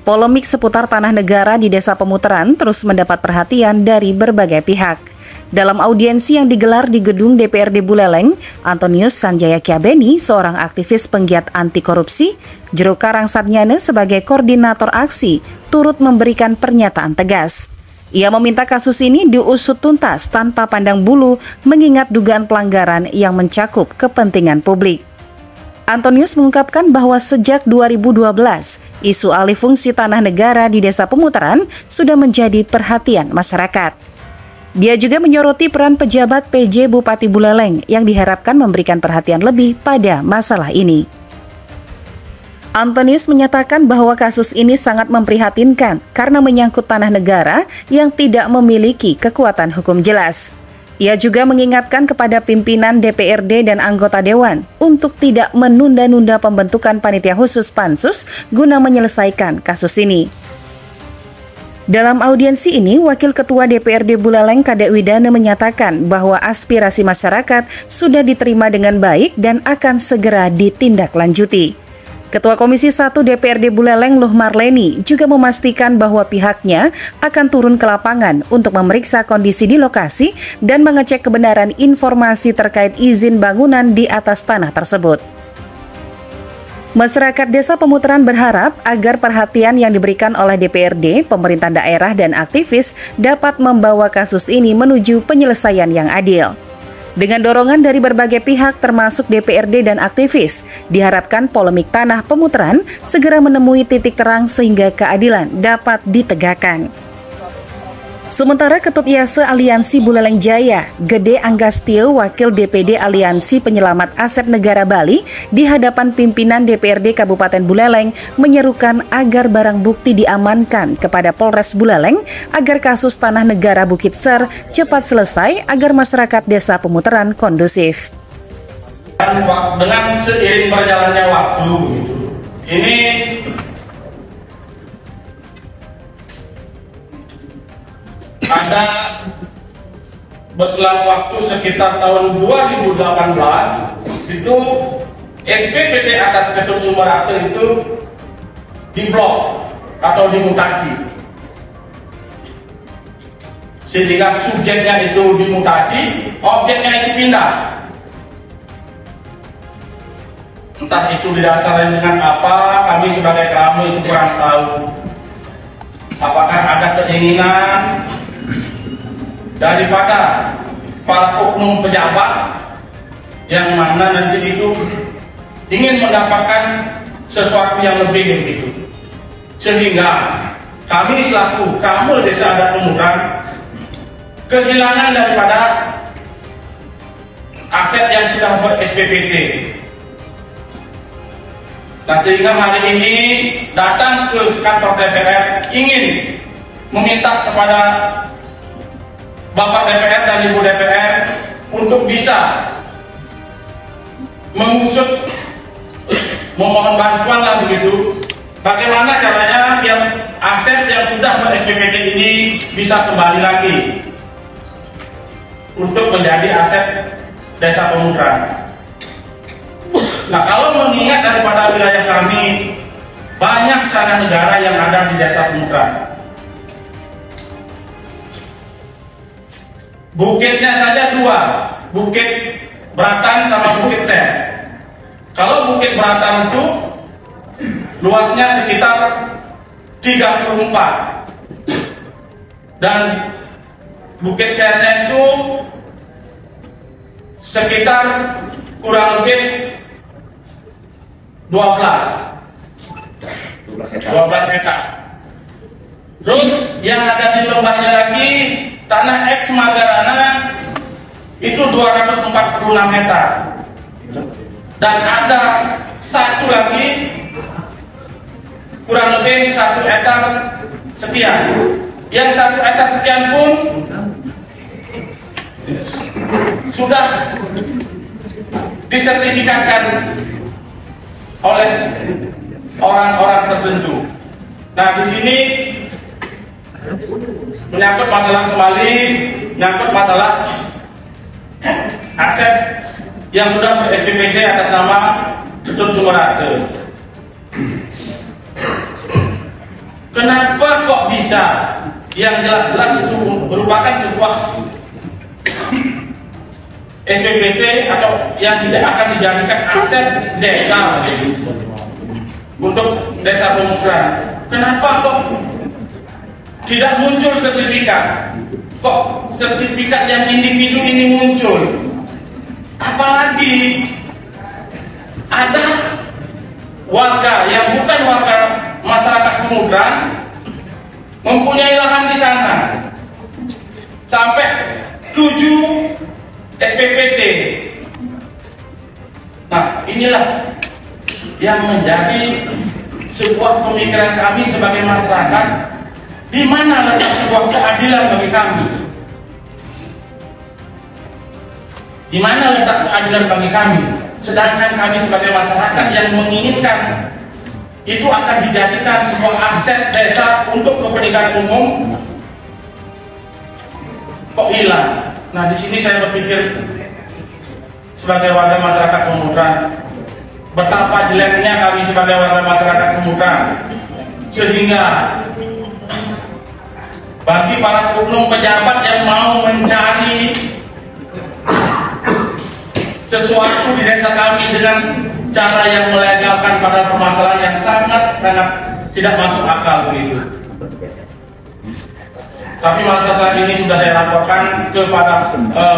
Polemik seputar tanah negara di Desa Pemutaran terus mendapat perhatian dari berbagai pihak. Dalam audiensi yang digelar di gedung DPRD Buleleng, Antonius Sanjaya Kiabeni, seorang aktivis penggiat anti korupsi, Jero Karang Satnyana sebagai koordinator aksi, turut memberikan pernyataan tegas. Ia meminta kasus ini diusut tuntas tanpa pandang bulu, mengingat dugaan pelanggaran yang mencakup kepentingan publik. Antonius mengungkapkan bahwa sejak 2012, isu alih fungsi tanah negara di Desa Pemutaran sudah menjadi perhatian masyarakat. Dia juga menyoroti peran pejabat PJ Bupati Buleleng yang diharapkan memberikan perhatian lebih pada masalah ini. Antonius menyatakan bahwa kasus ini sangat memprihatinkan karena menyangkut tanah negara yang tidak memiliki kekuatan hukum jelas. Ia juga mengingatkan kepada pimpinan DPRD dan anggota Dewan untuk tidak menunda-nunda pembentukan panitia khusus Pansus guna menyelesaikan kasus ini. Dalam audiensi ini, Wakil Ketua DPRD Buleleng Kadek Widana menyatakan bahwa aspirasi masyarakat sudah diterima dengan baik dan akan segera ditindaklanjuti. Ketua Komisi 1 DPRD Buleleng Luh Marleni juga memastikan bahwa pihaknya akan turun ke lapangan untuk memeriksa kondisi di lokasi dan mengecek kebenaran informasi terkait izin bangunan di atas tanah tersebut. Masyarakat Desa Pemutaran berharap agar perhatian yang diberikan oleh DPRD, pemerintah daerah, dan aktivis dapat membawa kasus ini menuju penyelesaian yang adil. Dengan dorongan dari berbagai pihak termasuk DPRD dan aktivis, diharapkan polemik tanah Pemutaran segera menemui titik terang sehingga keadilan dapat ditegakkan. Sementara Ketut IASE Aliansi Buleleng Jaya, Gede Anggastio, Wakil DPD Aliansi Penyelamat Aset Negara Bali, di hadapan pimpinan DPRD Kabupaten Buleleng menyerukan agar barang bukti diamankan kepada Polres Buleleng agar kasus tanah negara Bukit Ser cepat selesai agar masyarakat Desa Pemutaran kondusif. Dengan seiring berjalannya waktu, ini ada berselang waktu sekitar tahun 2018 itu SPPT atas Ketut Sumberarte itu diblok atau dimutasi, sehingga subjeknya itu dimutasi, objeknya itu pindah. Entah itu didasarkan dengan apa, kami sebagai keramu itu kurang tahu. Apakah ada keinginan daripada para oknum pejabat yang mana nanti itu ingin mendapatkan sesuatu yang lebih begitu, sehingga kami selaku Kramul Desa Adat Pemutaran kehilangan daripada aset yang sudah ber-SPPT. Nah, sehingga hari ini datang ke kantor DPR ingin meminta kepada Bapak DPR dan Ibu DPR untuk bisa mengusut, memohon bantuan lah begitu, bagaimana caranya biar aset yang sudah ber-SPPT ini bisa kembali lagi untuk menjadi aset Desa Pemutaran. Nah, kalau mengingat daripada wilayah kami banyak tanah negara yang ada di Desa Pemutaran. Bukitnya saja dua, Bukit Beratan sama Bukit Ser. Kalau Bukit Beratan itu luasnya sekitar 34 dan Bukit Sernya itu sekitar kurang lebih 12 meter. Terus yang ada di lembahnya lagi tanah X Magarana itu 246 meter. Dan ada satu lagi kurang lebih 1 hektar sekian. Yang 1 hektar sekian pun sudah disertifikatkan oleh orang-orang tertentu. Nah, di sini menyangkut masalah kembali, menyangkut masalah aset yang sudah ber-SPPT atas nama Ketut Sumberarte. Kenapa kok bisa yang jelas-jelas itu merupakan sebuah SPPT atau yang tidak akan dijadikan aset desa untuk desa Pemukran? Kenapa kok tidak muncul sertifikat? Kok sertifikat yang individu ini muncul? Apalagi ada warga yang bukan warga masyarakat Pemukran mempunyai lahan di sana sampai 7 SPPT. Nah, inilah yang menjadi sebuah pemikiran kami sebagai masyarakat, di mana letak sebuah keadilan bagi kami? Di mana letak keadilan bagi kami? Sedangkan kami sebagai masyarakat yang menginginkan itu akan dijadikan sebuah aset desa untuk kepentingan umum, kok hilang? Nah, di sini saya berpikir sebagai warga masyarakat Pemukran, betapa jeleknya kami sebagai warga masyarakat Pemukran, sehingga bagi para oknum pejabat yang mau mencari sesuatu di desa kami dengan cara yang melegalkan pada permasalahan yang sangat tidak masuk akal begitu. Tapi masalah ini sudah saya laporkan kepada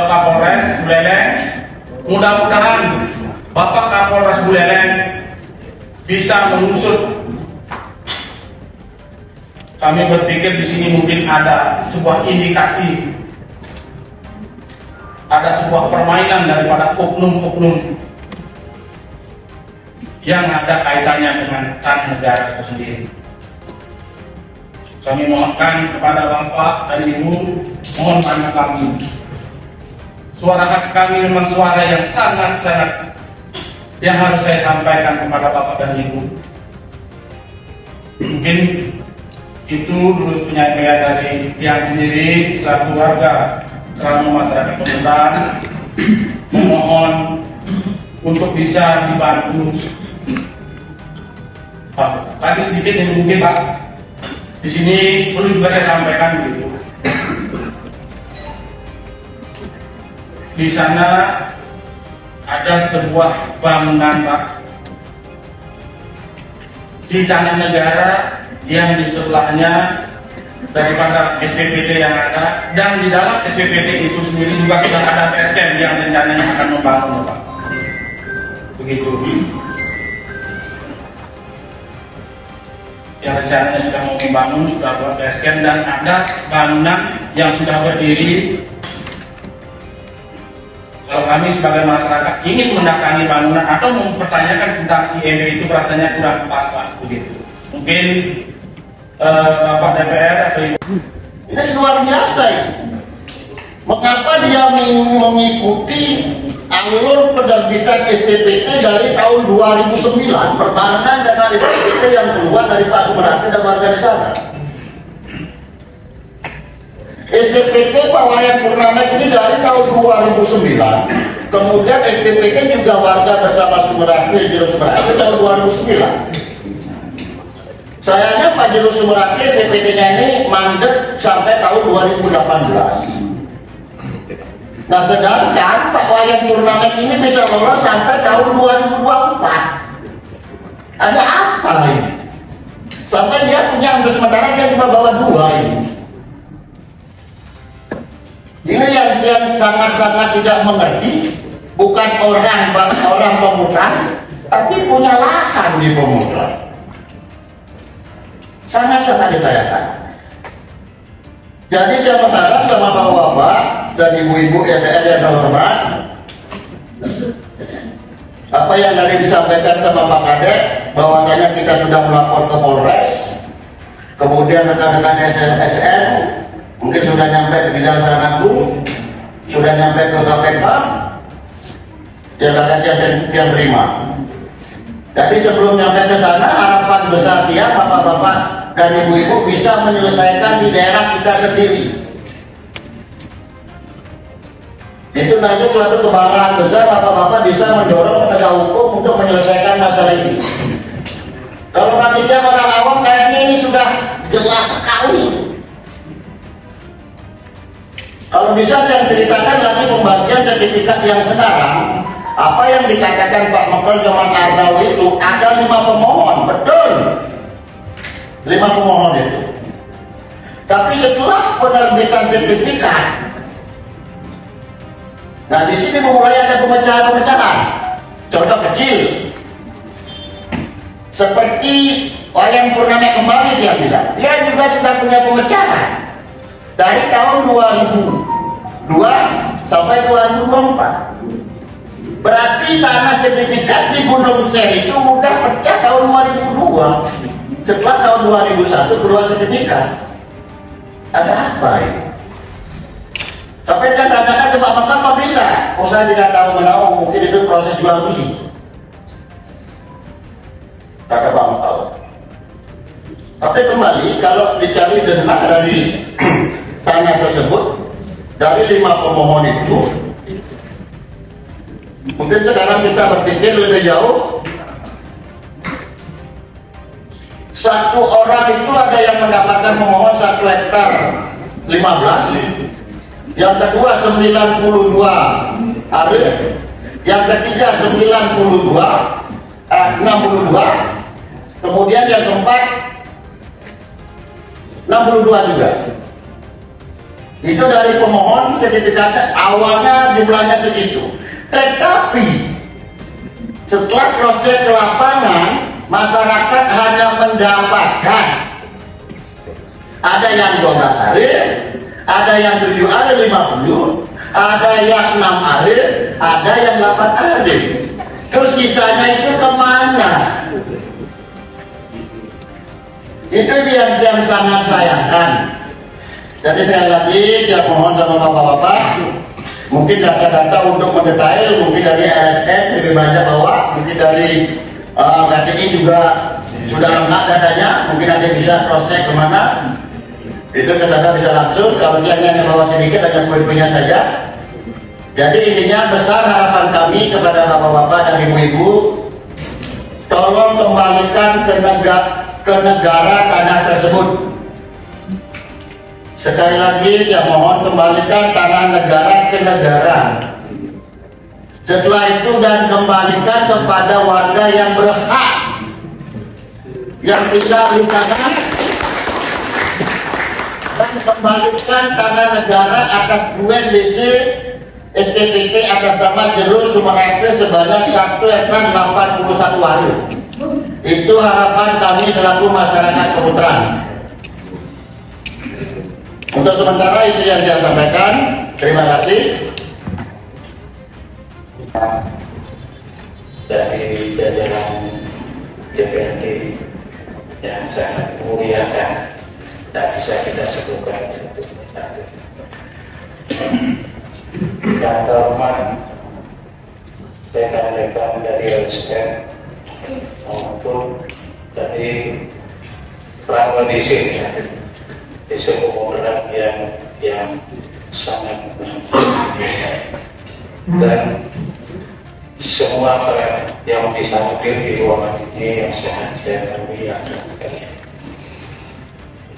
Kapolres Buleleng. Mudah-mudahan Bapak Kapolres Buleleng bisa mengusut. Kami berpikir di sini mungkin ada sebuah indikasi, ada sebuah permainan daripada oknum-oknum yang ada kaitannya dengan tanah negara itu sendiri. Kami mohonkan kepada Bapak dan Ibu, mohon tanya kami. Suara hati kami memang suara yang sangat-sangat yang harus saya sampaikan kepada Bapak dan Ibu. Mungkin itu dulu penyampaian dari Tiang sendiri selaku warga selama masyarakat Pemukran, memohon untuk bisa dibantu. Pak, tadi sedikit yang mungkin Pak, di sini perlu juga saya sampaikan begitu. Di sana ada sebuah bangunan Pak di tanah negara yang di sebelahnya daripada SPPT yang ada, dan di dalam SPPT itu sendiri juga sudah ada basecamp yang rencananya akan membangun Pak. Begitu. Yang rencananya sudah mau membangun, sudah buat basecamp, dan ada bangunan yang sudah berdiri. Kalau kami sebagai masyarakat ingin mendatangi bangunan atau mempertanyakan tentang IMB itu rasanya kurang pas Pak, begitu. Mungkin Bapak DPR atau Ibu. Ini luar biasa ya. Mengapa dia mengikuti alur penerbitan SPPT dari tahun 2009, perbarengan dengan SPPT yang keluar dari Pak Sumerati dan warga di sana. SPPT Pak Wayan Purnamek ini dari tahun 2009, kemudian SPPT juga warga bersama Sumerati, Jero Sumerati tahun 2009. Sayangnya Pak Jero Sumerati SPPT-nya ini mandek sampai tahun 2018. Nah, sedangkan Pak Wayan Purnamek ini bisa lolos sampai tahun 2024. Ada apa ini? Sampai dia punya ambil sementara dia cuma bawa 2 ini. Ini yang sangat-sangat tidak mengerti, bukan orang Pemukran, tapi punya lahan di Pemukran. Sangat-sangat disayangkan. Jadi dia berharap sama bapak-bapak dan ibu-ibu DPR yang terhormat, apa yang tadi disampaikan sama Pak Kadek, bahwasanya kita sudah melapor ke Polres, kemudian rekan-rekan SSN mungkin sudah nyampe ke Kejaksaan Agung, sudah nyampe ke KPK, yang ada yang terima. Jadi sebelum nyampe ke sana, harapan besar dia bapak-bapak dan ibu-ibu bisa menyelesaikan di daerah kita sendiri. Itu nanti suatu kebanggaan besar bapak-bapak bisa mendorong penegak hukum untuk menyelesaikan masalah ini. Kalau bagi dia orang awam kayaknya ini sudah jelas sekali. Kalau bisa yang ceritakan lagi pembagian sertifikat yang sekarang, apa yang dikatakan Pak Mekol Joman Ardau itu ada 5 pemohon, betul, 5 pemohon itu. Tapi setelah penerbitan sertifikat, nah di sini mulai ada pemecahan-pemecahan. Contoh kecil, seperti Wayan Purnama kembali dia bilang, dia juga sudah punya pemecahan dari tahun 2002 sampai 2024. Berarti tanah sertifikat di Gunung Ser itu udah pecah tahun 2002. Setelah tahun 2001 keluar sertifikat. Ada apa ini? Sampai dia tanyakan ke Pak Mekol, kok bisa? Oh saya tidak tahu menahu, mungkin itu proses jual beli. Kata Pak Mekol. Tapi kembali kalau dicari denah dari tanah tersebut, dari 5 pemohon itu, mungkin sekarang kita berpikir lebih jauh. Satu orang itu ada yang mendapatkan pemohon 1 hektar 15, yang kedua 92 are, yang ketiga 62, kemudian yang keempat 62 juga. Itu dari pemohon sertifikatnya awalnya jumlahnya segitu. Tetapi setelah proses ke lapangan, masyarakat hanya mendapatkan ada yang 12 are, ada yang 7 are 50, ada yang 6 are, ada yang 8 are. Terus sisanya itu kemana? Itu yang sangat sayangkan. Jadi sekali lagi saya mohon sama bapak-bapak, mungkin data-data untuk mendetail, mungkin dari LSM lebih banyak bawa, mungkin dari KTI juga sudah lengkap datanya, mungkin ada bisa cross check kemana, itu ke sana bisa langsung. Kalau dia hanya bawa sedikit hanya poin-poinnya saja. Jadi intinya besar harapan kami kepada bapak-bapak dan ibu-ibu, tolong kembalikan ke negara tanah tersebut. Sekali lagi ya mohon kembalikan tanah negara ke negara. Setelah itu dan kembalikan kepada warga yang berhak, yang bisa di sana, dan kembalikan tanah negara atas duit DC SPPT atas nama Jeru Sumerake sebanyak 1 hektar 81 hari. Itu harapan kami selaku masyarakat Keputaran. Untuk sementara itu yang saya sampaikan. Terima kasih. Dari jajaran DPRD yang sangat mulia dan tak bisa kita sebutkan satu persatu. Yang terhormat rekan-rekan dari LSM maupun dari prakondisi di sebuah yang sangat dan semua orang yang bisa hadir di ruangan ini yang sangat saya muliakan sekali.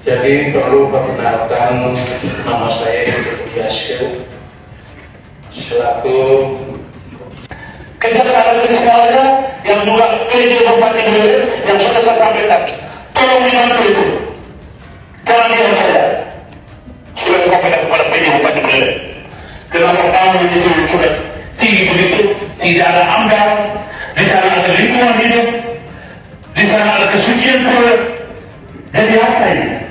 Jadi perlu perkenalkan, nama saya Ibu Yasir selaku kejaksaan semuanya yang juga PJ Bupati Bele yang sudah saya sampaikan. Tolong dibantu itu. Jangan diam saja. Sudah sampaikan kepada PJ Bupati Bele. Kenapa kamu itu sudah tinggi begitu? Tidak ada amdal, di sana ada lingkungan hidup, di sana ada kesucian pula. Jadi apa ini?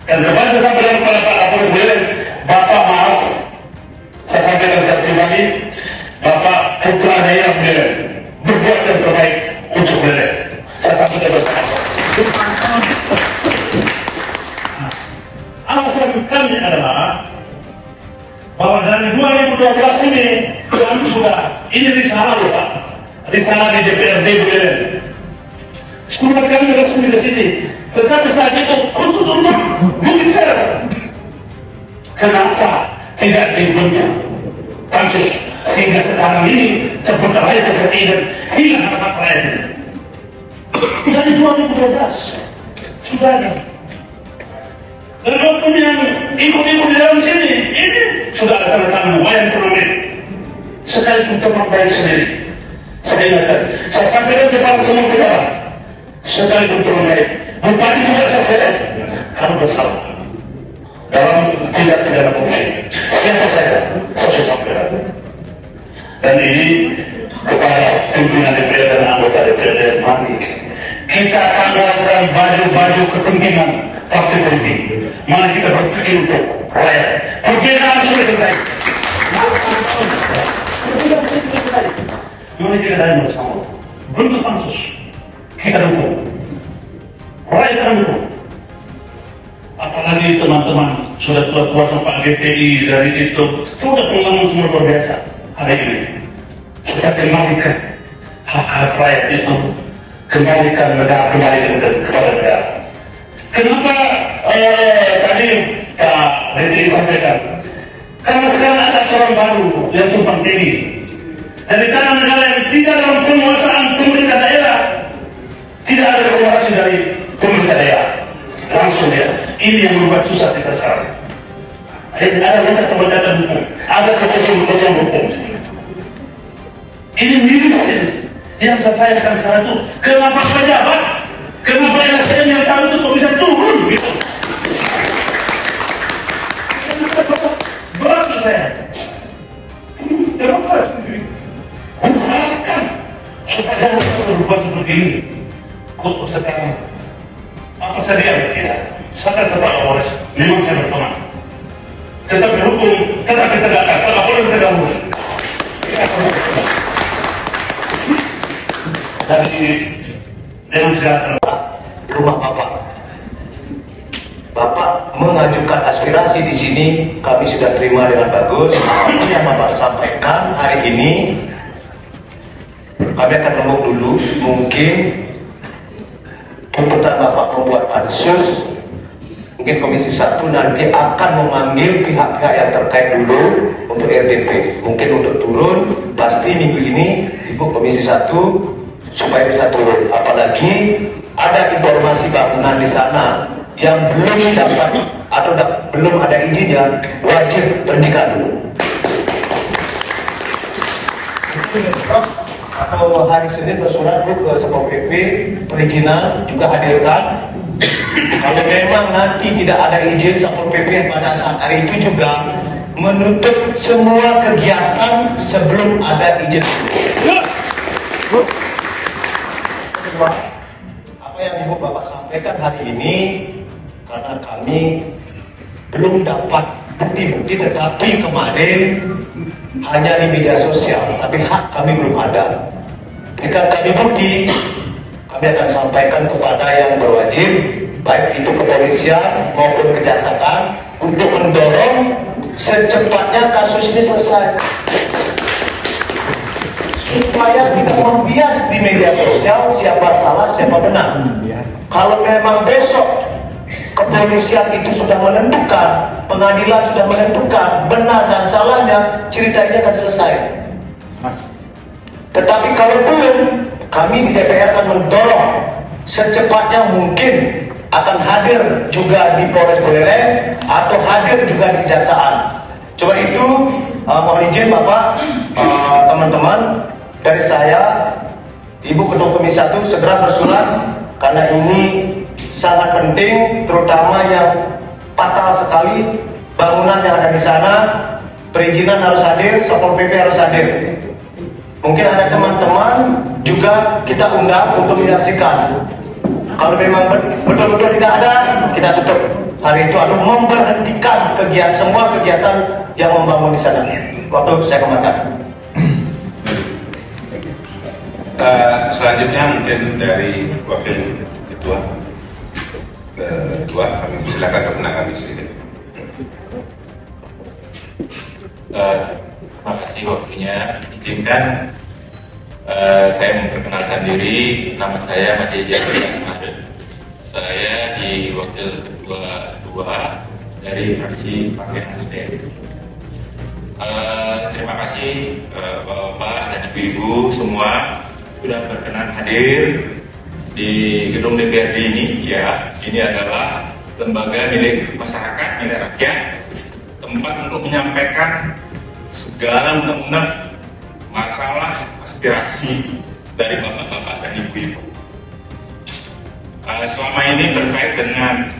Dan kemarin saya sampaikan kepada Pak Kapolres Bele, Bapak maaf, saya sampaikan secara pribadi, Bapak putra daerah Bele berbuat yang terbaik untuk Bele. Saya sampaikan bersama. Alasan kami adalah bahwa dari 2012 ini kami sudah, ini risalah loh Pak, risalah di DPRD Bele. Sekolah kami resmi di sini, tetapi saat itu khusus untuk Bukit Ser. Kenapa tidak dibentuk pansus sehingga sekarang ini terbentuk seperti ini, hilang harapan rakyat ini? Dari 2012 sudah ada. ikut-ikut di dalam sini. Ini sudah ada tanda tangan wayan turnamen. Sekalipun teman baik sendiri. Saya ingatkan, saya sampaikan kepada semua kita, sekalipun turnamen baik. Bupati juga saya, kamu bersalah dalam tindak pidana korupsi. Siapa saya sudah sampaikan. Dan ini kepada pimpinan DPR dan anggota DPR, mari kita tanggalkan baju-baju kepentingan partai politik. Mari kita berpikir untuk rakyat. Perbedaan sudah selesai. Mari kita dari bersama. Bentuk pansus. Kita dukung. Rakyat kita dukung. Apalagi teman-teman sudah tua-tua sama Pak GTI dari itu sudah pengalaman semua luar biasa hari ini. Sudah kembalikan hak-hak rakyat itu, kembalikan negara, kembalikan kepada negara. Kenapa tadi Pak GTI sampaikan? Karena sekarang ada aturan baru yang tumpang tindih. Dari tanah negara yang tidak dalam penguasaan pemerintah daerah, tidak ada regulasi dari pemerintah daerah. Langsung ya, ini yang membuat susah kita sekarang. Ada pendekatan hukum, ada keputusan hukum. Ini miris yang saya sayangkan sekarang itu. Kenapa pejabat, kenapa LSM yang tahu itu kok bisa turun gitu? Berat saya. Kenapa saya mensalahkan supaya berubah seperti ini? Kok sekarang? Apa saja tidak? Saya Pak Kapolres, memang saya berteman. Tetapi hukum tetap ditegakkan, tidak boleh ditegak lurus. Dari demonstrasi rumah Bapak. Bapak mengajukan aspirasi di sini, kami sudah terima dengan bagus. Ini yang Bapak sampaikan hari ini, kami akan ngomong dulu, mungkin tuntutan Bapak membuat pansus, mungkin Komisi 1 nanti akan memanggil pihak-pihak yang terkait dulu untuk RDP. Mungkin untuk turun, pasti minggu ini Ibu Komisi 1 supaya bisa turun. Apalagi ada informasi bangunan di sana yang belum dapat atau belum ada izinnya, wajib berhentikan dulu. Atau hari Senin bersurat ke Satpol PP perizinan juga hadirkan. Kalau memang nanti tidak ada izin Satpol PP pada saat hari itu juga menutup semua kegiatan sebelum ada izin. Apa yang Ibu Bapak sampaikan hari ini karena kami belum dapat bukti-bukti, tetapi kemarin hanya di media sosial, tapi hak kami belum ada. Jika kami bukti, kami akan sampaikan kepada yang berwajib, baik itu kepolisian maupun kejaksaan, untuk mendorong secepatnya kasus ini selesai. Supaya tidak membias di media sosial siapa salah, siapa benar. Kalau memang besok kepolisian itu sudah menentukan, pengadilan sudah menentukan benar dan salahnya, cerita ini akan selesai. Tetapi kalau belum, kami di DPR akan mendorong secepatnya mungkin akan hadir juga di Polres Buleleng atau hadir juga di Kejaksaan. Coba itu mohon izin Bapak, teman-teman, dari saya, Ibu Ketua Komisi 1 segera bersurat karena ini sangat penting, terutama yang fatal sekali bangunan yang ada di sana. Perizinan harus hadir, Satpol PP harus hadir. Mungkin ada teman-teman juga kita undang untuk menyaksikan. Kalau memang betul-betul tidak ada, kita tutup hari itu atau memberhentikan semua kegiatan yang membangun di sana. Waktu saya kembalikan. Selanjutnya mungkin dari Wakil Ketua. Kami silakan kepada kami sedikit. Terima kasih waktunya. Izinkan saya memperkenalkan diri. Nama saya Madi Jafri Asmad. Saya di Wakil Ketua 2 dari fraksi Partai Nasdem. Terima kasih Bapak dan Ibu semua sudah berkenan hadir di gedung DPRD ini. Ya, ini adalah lembaga milik masyarakat, milik rakyat, tempat untuk menyampaikan segala undang-undang, masalah, aspirasi dari bapak-bapak dan ibu-ibu. Selama ini terkait dengan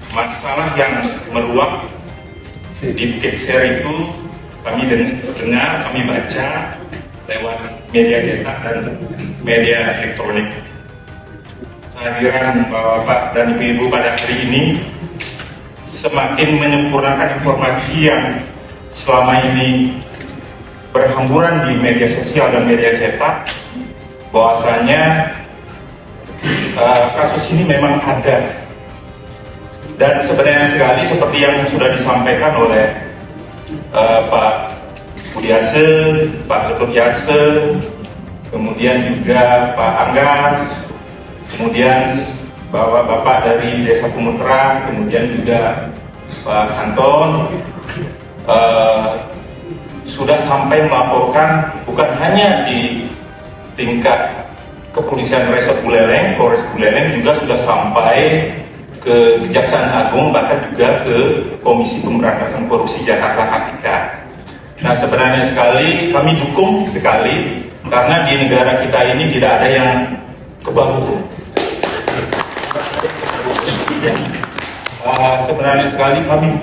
masalah yang meluap di Bukit Share itu, kami dengar, kami baca lewat media cetak dan media elektronik. Kehadiran bapak-bapak dan ibu-ibu pada hari ini semakin menyempurnakan informasi yang selama ini berhamburan di media sosial dan media cetak, bahwasanya kasus ini memang ada. Dan sebenarnya sekali seperti yang sudah disampaikan oleh Pak Budiase, Pak Ketut Yase, kemudian juga Pak Anggas, kemudian bapak-bapak dari Desa Kumutra, kemudian juga Pak Anton, sudah sampai melaporkan bukan hanya di tingkat Kepolisian Resort Buleleng, Polres Buleleng, juga sudah sampai ke Kejaksaan Agung, bahkan juga ke Komisi Pemberantasan Korupsi Jakarta KPK. Nah, sebenarnya sekali kami dukung sekali, karena di negara kita ini tidak ada yang kebal hukum. Sebenarnya sekali kami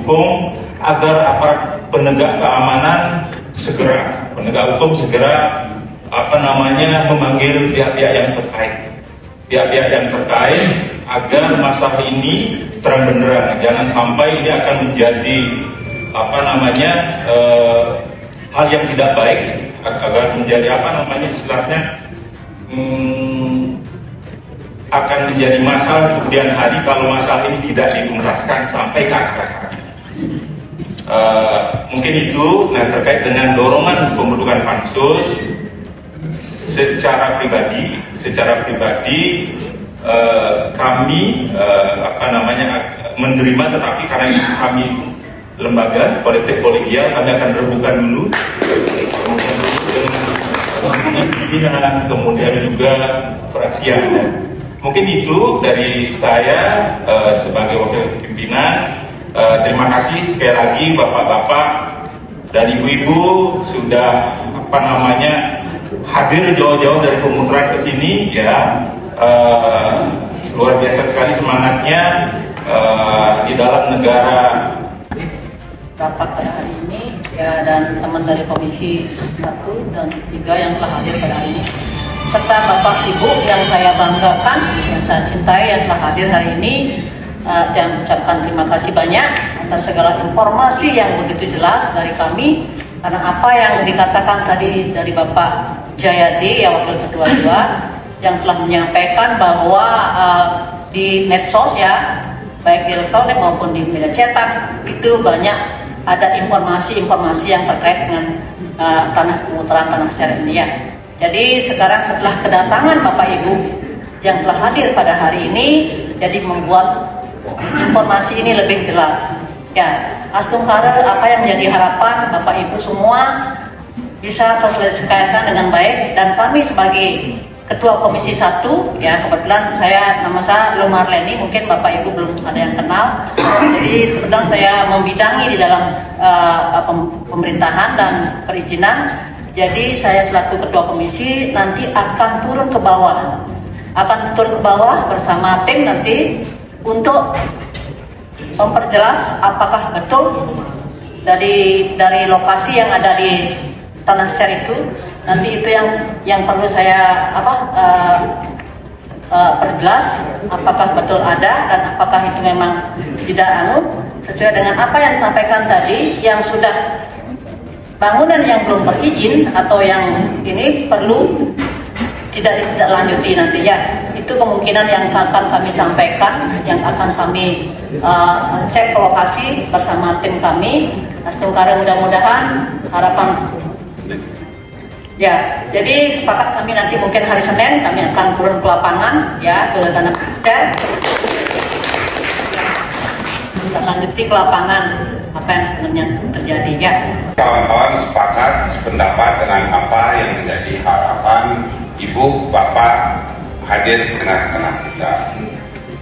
dukung agar aparat penegak keamanan segera, penegak hukum segera memanggil pihak-pihak yang terkait, agar masalah ini terang benderang. Jangan sampai ini akan menjadi hal yang tidak baik, agar menjadi istilahnya akan menjadi masalah kemudian hari kalau masalah ini tidak dituntaskan sampai ke akar-akarnya. Mungkin itu. Nah, terkait dengan dorongan pembentukan pansus, secara pribadi kami menerima, tetapi karena ini kami lembaga kolektif kolegial, kami akan rebukan dulu, kemudian juga fraksi yang ada. Mungkin itu dari saya sebagai wakil pimpinan. Terima kasih sekali lagi bapak-bapak dan ibu-ibu sudah hadir jauh-jauh dari Kumutra ke sini, ya. Luar biasa sekali semangatnya di dalam negara. Rapat pada hari ini, ya, dan teman dari Komisi 1 dan 3 yang telah hadir pada hari ini, serta Bapak Ibu yang saya banggakan, yang saya cintai, yang telah hadir hari ini. Saya ucapkan terima kasih banyak atas segala informasi yang begitu jelas dari kami, karena apa yang dikatakan tadi dari Bapak Jayadi, yang Wakil Ketua 2, yang telah menyampaikan bahwa di medsos, ya, baik di elektronik maupun di media cetak, itu banyak ada informasi-informasi yang terkait dengan tanah Kumutra, tanah Share ini, ya. Jadi sekarang setelah kedatangan Bapak Ibu yang telah hadir pada hari ini, jadi membuat informasi ini lebih jelas. Ya, Astungkara, apa yang menjadi harapan Bapak Ibu semua bisa terselesaikan dengan baik, dan kami sebagai Ketua Komisi 1, ya, kebetulan nama saya Lomar Leni, mungkin Bapak Ibu belum ada yang kenal. Jadi kebetulan saya membidangi di dalam pemerintahan dan perizinan. Jadi saya selaku Ketua Komisi nanti akan turun ke bawah, bersama tim nanti untuk memperjelas apakah betul dari lokasi yang ada di tanah Share itu. Nanti itu yang perlu saya perjelas, apakah betul ada dan apakah itu memang tidak sesuai dengan apa yang disampaikan tadi, yang sudah bangunan yang belum berizin atau yang ini perlu tidak lanjuti nanti, ya. Itu kemungkinan yang akan kami sampaikan, yang akan kami cek ke lokasi bersama tim kami. Astungkara, mudah-mudahan harapan, ya. Jadi sepakat kami nanti mungkin hari Senin kami akan turun ke lapangan, ya, ke tanah Share, kita lanjuti ke lapangan apa yang sebenarnya terjadi, ya. Kawan-kawan sepakat sependapat dengan apa yang menjadi harapan Ibu, Bapak hadir di tengah-tengah kita.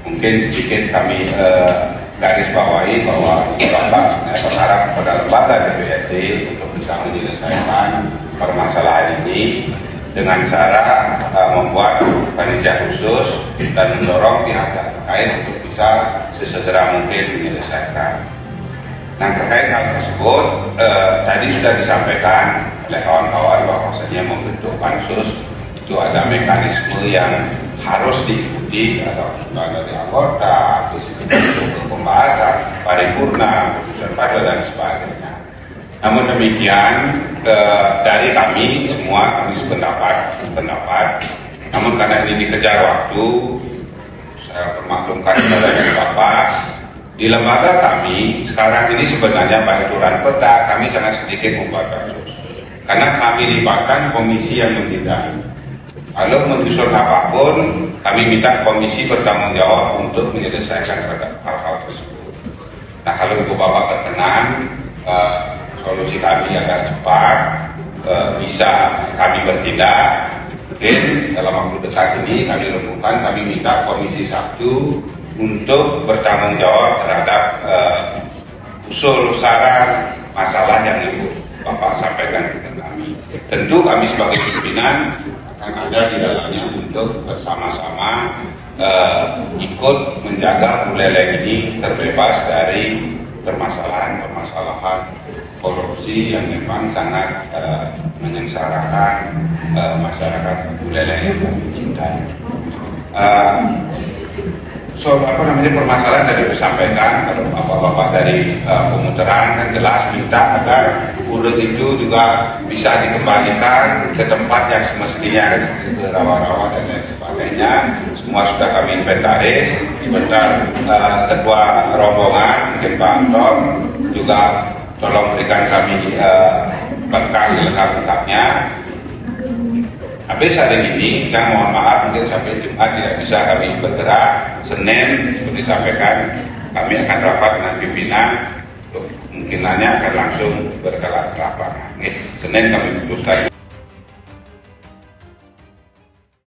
Mungkin sedikit kami garis bawahi bahwa Bapak berharap kepada lembaga DPRD untuk bisa menyelesaikan permasalahan ini dengan cara membuat panitia khusus dan mendorong pihak terkait untuk bisa sesegera mungkin menyelesaikan. Nah, terkait hal tersebut tadi sudah disampaikan oleh kawan-kawan bahwasanya membentuk pansus itu ada mekanisme yang harus diikuti atau dari anggota, untuk pembahasan, paripurna, putusan pada dan sebagainya. Namun demikian dari kami semua kami sependapat. Namun karena ini dikejar waktu, saya permaklumkan kepada Bapak. Di lembaga kami sekarang ini sebenarnya baik aturan perda kami sangat sedikit membuat pansus. Karena kami libatkan komisi yang membidangi. Kalau menyusun apapun, kami minta komisi bertanggung jawab untuk menyelesaikan hal-hal tersebut. Nah, kalau Ibu Bapak berkenan, solusi kami agar cepat bisa kami bertindak. Mungkin dalam waktu dekat ini kami rembukan, kami minta Komisi 1 untuk bertanggung jawab terhadap usul saran masalah yang Ibu Bapak sampaikan kepada kami. Tentu kami sebagai pimpinan akan ada di dalamnya untuk bersama-sama ikut menjaga Buleleng ini terbebas dari permasalahan korupsi yang memang sangat menyengsarakan masyarakat Buleleng yang kami cintai. Permasalahan dari disampaikan kalau bapak-bapak dari pemutaran kan jelas minta agar urut itu juga bisa dikembalikan ke tempat yang semestinya, seperti rawa-rawa dan lain sebagainya. Semua sudah kami inventaris. Sebentar ketua rombongan mungkin Pak Anton juga tolong berikan kami berkas lengkap-lengkapnya. Habis hari ini, saya mohon maaf mungkin sampai Jumat tidak bisa kami bergerak. Senin seperti disampaikan, kami akan rapat dengan pimpinan. Kemungkinannya akan langsung bergerak ke lapangan. Senin kami putuskan.